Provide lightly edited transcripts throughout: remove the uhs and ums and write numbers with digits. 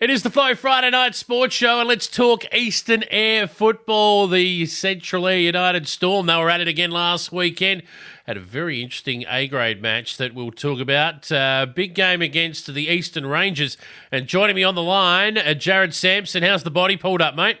It is the Flow Friday Night Sports Show, and let's talk Eastern Eyre football. The Central Eyre United Storm, they were at it again last weekend. Had a very interesting A-grade match that we'll talk about. Big game against the Eastern Rangers. And joining me on the line, Jared Sampson. How's the body pulled up, mate?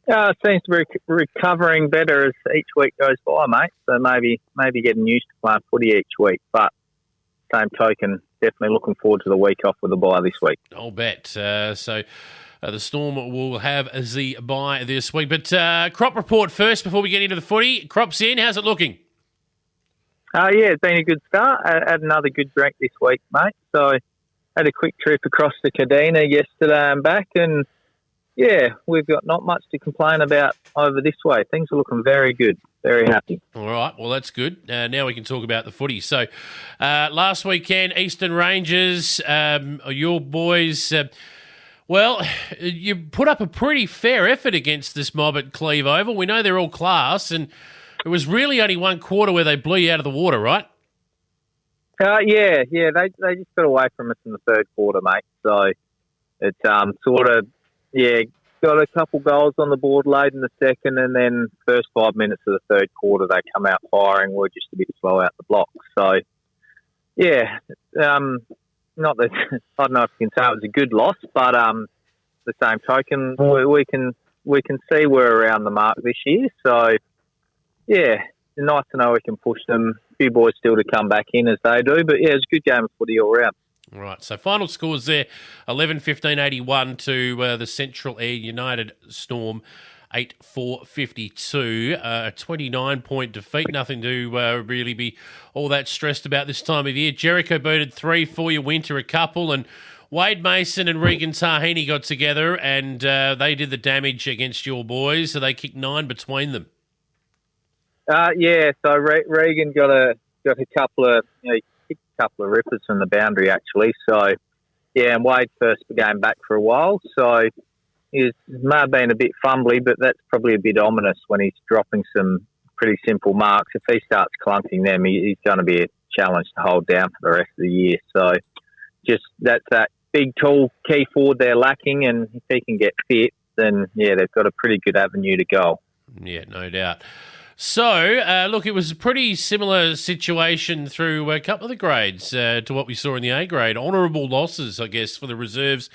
It seems to be recovering better as each week goes by, mate. So maybe getting used to playing footy each week. But same token, definitely looking forward to the week off with a bye this week. I'll bet. So the Storm will have the bye this week. But crop report first before we get into the footy. Crop's in. How's it looking? Yeah, it's been a good start. I had another good drink this week, mate. So had a quick trip across to Cadena yesterday and back, and yeah, we've got not much to complain about over this way. Things are looking very good. Very happy. All right, well, that's good. Now we can talk about the footy. So last weekend, Eastern Rangers, your boys, well, you put up a pretty fair effort against this mob at Cleve Oval. We know they're all class, and it was really only one quarter where they blew you out of the water, right? Yeah, they just got away from us in the third quarter, mate. So it's got a couple goals on the board late in the second, and then first 5 minutes of the third quarter they come out firing. We're just a bit slow out the blocks. So yeah, not that I don't know if you can say it was a good loss, but the same token, we can see we're around the mark this year. So yeah, nice to know we can push them. A few boys still to come back in as they do, but yeah, it's a good game of footy all round. Right, so final scores there, 11-15-81 to the Central Eyre United Storm, 8-4-52, a 29-point defeat. Nothing to really be all that stressed about this time of year. Jericho booted 3 for you, Winter a couple, and Wade Mason and Regan Tahini got together and they did the damage against your boys, so they kicked 9 between them. So Regan got a couple of, couple of rippers from the boundary actually. So yeah, and Wade first game back for a while, so he may have been a bit fumbly, but that's probably a bit ominous when he's dropping some pretty simple marks. If he starts clunking them, he's going to be a challenge to hold down for the rest of the year. So just that's that big tall key forward they're lacking, and if he can get fit, then yeah, they've got a pretty good avenue to go. Yeah, no doubt. So, look, it was a pretty similar situation through a couple of the grades to what we saw in the A grade. Honourable losses, I guess, for the reserves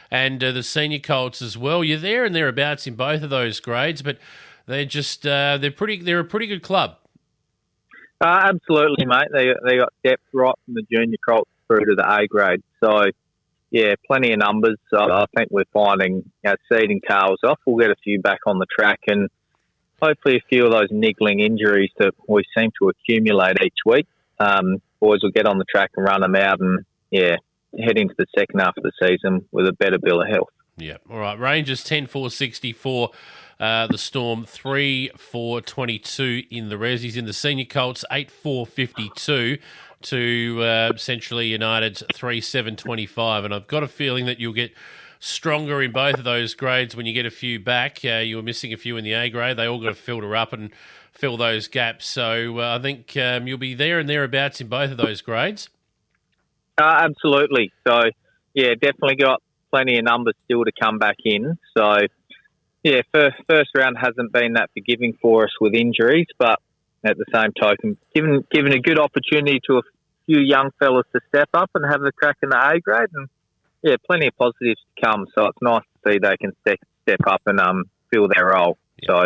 and the senior colts as well. You're there and thereabouts in both of those grades, but they're just they're a pretty good club. Absolutely, mate. They got depth right from the junior colts through to the A grade. So yeah, plenty of numbers. So I think we're finding seeding tails off. We'll get a few back on the track, and hopefully a few of those niggling injuries that we seem to accumulate each week, boys will get on the track and run them out and, yeah, head into the second half of the season with a better bill of health. Yeah, all right. Rangers 10-4-64, the Storm 3-4-22 in the Resies. In the Senior Colts, 8-4-52 to Central Eyre United's 3-7-25. And I've got a feeling that you'll get stronger in both of those grades when you get a few back. You were missing a few in the A grade. They all got to filter up and fill those gaps. So I think you'll be there and thereabouts in both of those grades. Absolutely. So, yeah, definitely got plenty of numbers still to come back in. So, yeah, first round hasn't been that forgiving for us with injuries, but at the same token, given a good opportunity to a few young fellas to step up and have a crack in the A grade, and yeah, plenty of positives to come. So it's nice to see they can step up and fill their role. Yeah. So,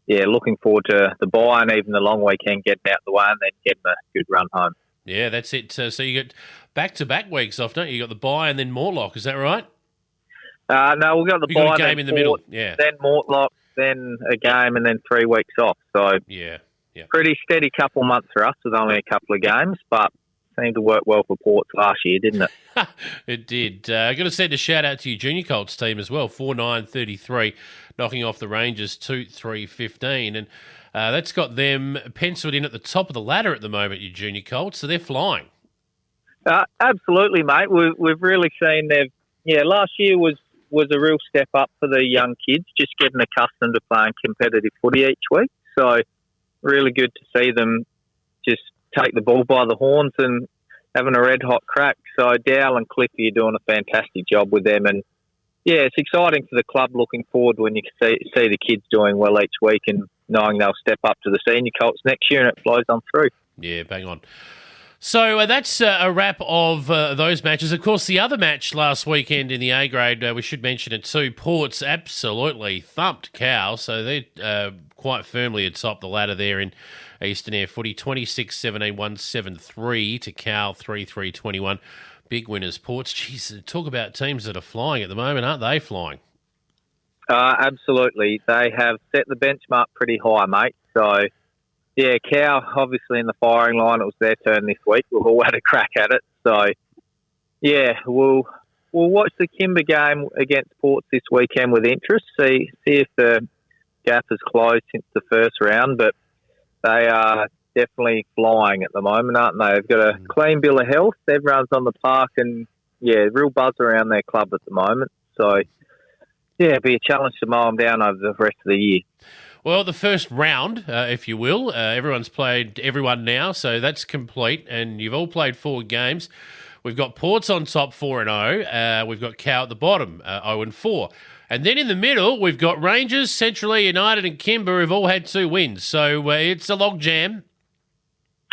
yeah, looking forward to the bye and even the long weekend getting out the way and then getting a good run home. Yeah, that's it. So you get back-to-back weeks off, don't you? You got the bye and then Mortlock. Is that right? No, we've got the bye, got a game in the middle. Yeah. Then Mortlock, then a game, and then 3 weeks off. So yeah. Pretty steady couple months for us with only a couple of games, but seemed to work well for Ports last year, didn't it? It did. I've got to send a shout-out to your Junior Colts team as well, 4-9-33, knocking off the Rangers 2-3-15. And that's got them penciled in at the top of the ladder at the moment, your Junior Colts, so they're flying. Absolutely, mate. We've really seen last year was a real step up for the young kids, just getting accustomed to playing competitive footy each week. So really good to see them just take the ball by the horns and having a red-hot crack. So Dowell and Cliffy are doing a fantastic job with them. And, yeah, it's exciting for the club looking forward when you see the kids doing well each week and knowing they'll step up to the senior colts next year and it flows on through. Yeah, bang on. So that's a wrap of those matches. Of course, the other match last weekend in the A grade, we should mention it too. Ports absolutely thumped Cow, so they're quite firmly atop the ladder there in Eastern Eyre Footy. 26-17, 1-7-3 to Cow, 3-3-21. Big winners, Ports. Jeez, talk about teams that are flying at the moment, aren't they flying? Absolutely. They have set the benchmark pretty high, mate. So, yeah, Cow, obviously in the firing line. It was their turn this week. We've all had a crack at it. So, yeah, we'll watch the Kimber game against Ports this weekend with interest. See if the gap has closed since the first round. But they are definitely flying at the moment, aren't they? They've got a clean bill of health. Everyone's on the park and, yeah, real buzz around their club at the moment. So, yeah, it'll be a challenge to mow them down over the rest of the year. Well, the first round, if you will, everyone's played everyone now, so that's complete, and you've all played 4 games. We've got Ports on top 4-0. We've got Cow at the bottom 0-4. And then in the middle, we've got Rangers, Central Eyre United and Kimber who've all had 2 wins. So it's a log jam.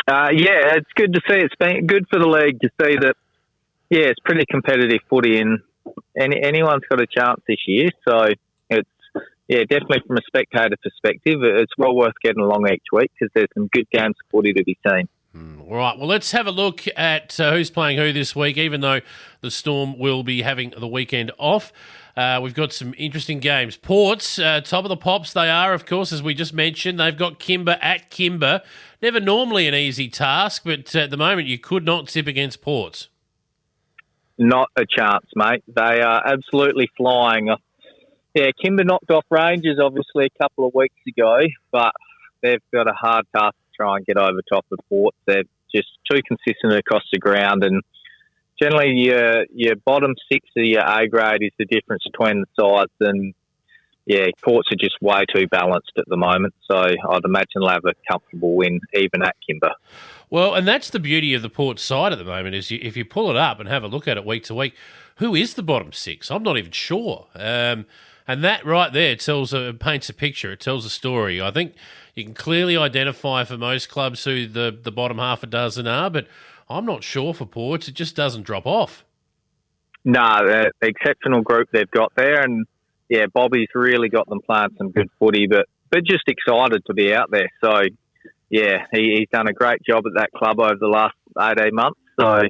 Yeah, it's good to see. It's been good for the league to see that, yeah, it's pretty competitive footy and anyone's got a chance this year. So it's, yeah, definitely from a spectator perspective, it's well worth getting along each week because there's some good games of footy to be seen. All right, well, let's have a look at who's playing who this week, even though the Storm will be having the weekend off. We've got some interesting games. Ports, top of the pops they are, of course, as we just mentioned. They've got Kimber at Kimber. Never normally an easy task, but at the moment you could not tip against Ports. Not a chance, mate. They are absolutely flying. Yeah, Kimber knocked off Rangers, obviously, a couple of weeks ago, but they've got a hard task to try and get over top of Ports. They're just too consistent across the ground, and generally your bottom 6 of your A grade is the difference between the sides, and, yeah, Ports are just way too balanced at the moment, so I'd imagine they'll have a comfortable win, even at Kimber. Well, and that's the beauty of the Port side at the moment is if you pull it up and have a look at it week to week, who is the bottom 6? I'm not even sure. And that right there paints a picture. It tells a story. I think you can clearly identify for most clubs who the bottom half a dozen are, but I'm not sure for Ports. It just doesn't drop off. No, the exceptional group they've got there, and, yeah, Bobby's really got them playing some good footy, but just excited to be out there. So, yeah, he's done a great job at that club over the last 18 months. So,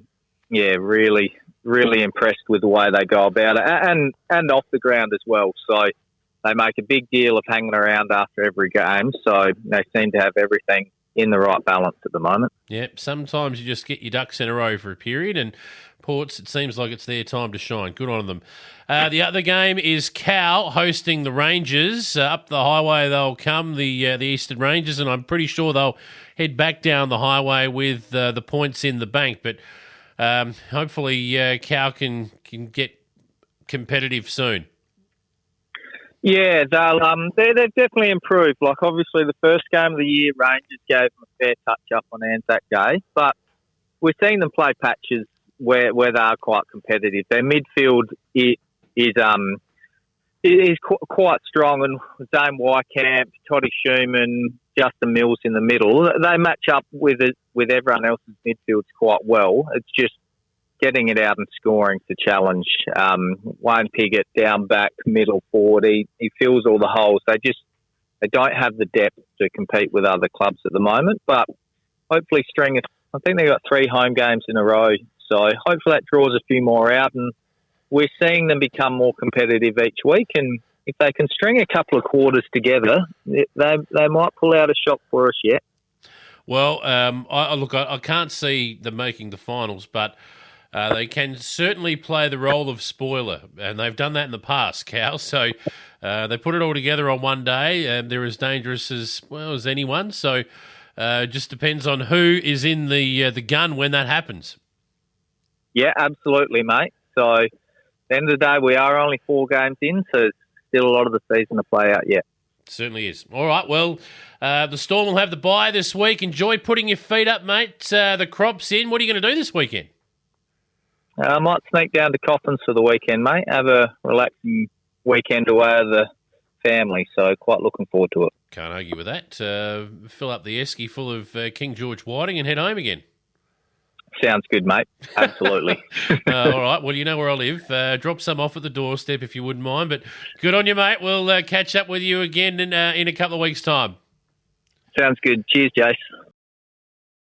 yeah, really, really impressed with the way they go about it and off the ground as well. So they make a big deal of hanging around after every game. So they seem to have everything in the right balance at the moment. Yep, sometimes you just get your ducks in a row for a period, and Ports, it seems like it's their time to shine. Good on them. The other game is Cow hosting the Rangers. Up the highway they'll come, the Eastern Rangers, and I'm pretty sure they'll head back down the highway with the points in the bank. But hopefully Cow can get competitive soon. Yeah, they've definitely improved. Like, obviously, the first game of the year, Rangers gave them a fair touch-up on Anzac Day, but we're seeing them play patches where they are quite competitive. Their midfield is quite strong, and Zane Wycamp, Toddy Schumann, Justin Mills in the middle. They match up with everyone else's midfields quite well. It's just getting it out and scoring to challenge. Wayne Piggott down back, middle forward. He fills all the holes. They don't have the depth to compete with other clubs at the moment, but hopefully I think they've got 3 home games in a row. So hopefully that draws a few more out, and we're seeing them become more competitive each week. And if they can string a couple of quarters together, they might pull out a shock for us yet. Well, I can't see them making the finals, but they can certainly play the role of spoiler, and they've done that in the past, Cal. So they put it all together on one day, and they're as dangerous as anyone. So it just depends on who is in the gun when that happens. Yeah, absolutely, mate. So at the end of the day, we are only 4 games in, so there's still a lot of the season to play out yet. Certainly is. All right, well, the Storm will have the bye this week. Enjoy putting your feet up, mate. The crop's in. What are you going to do this weekend? I might sneak down to Coffins for the weekend, mate. Have a relaxing weekend away with the family, so quite looking forward to it. Can't argue with that. Fill up the esky full of King George Whiting and head home again. Sounds good, mate. Absolutely. All right. Well, you know where I live. Drop some off at the doorstep if you wouldn't mind. But good on you, mate. We'll catch up with you again in a couple of weeks' time. Sounds good. Cheers, Jace.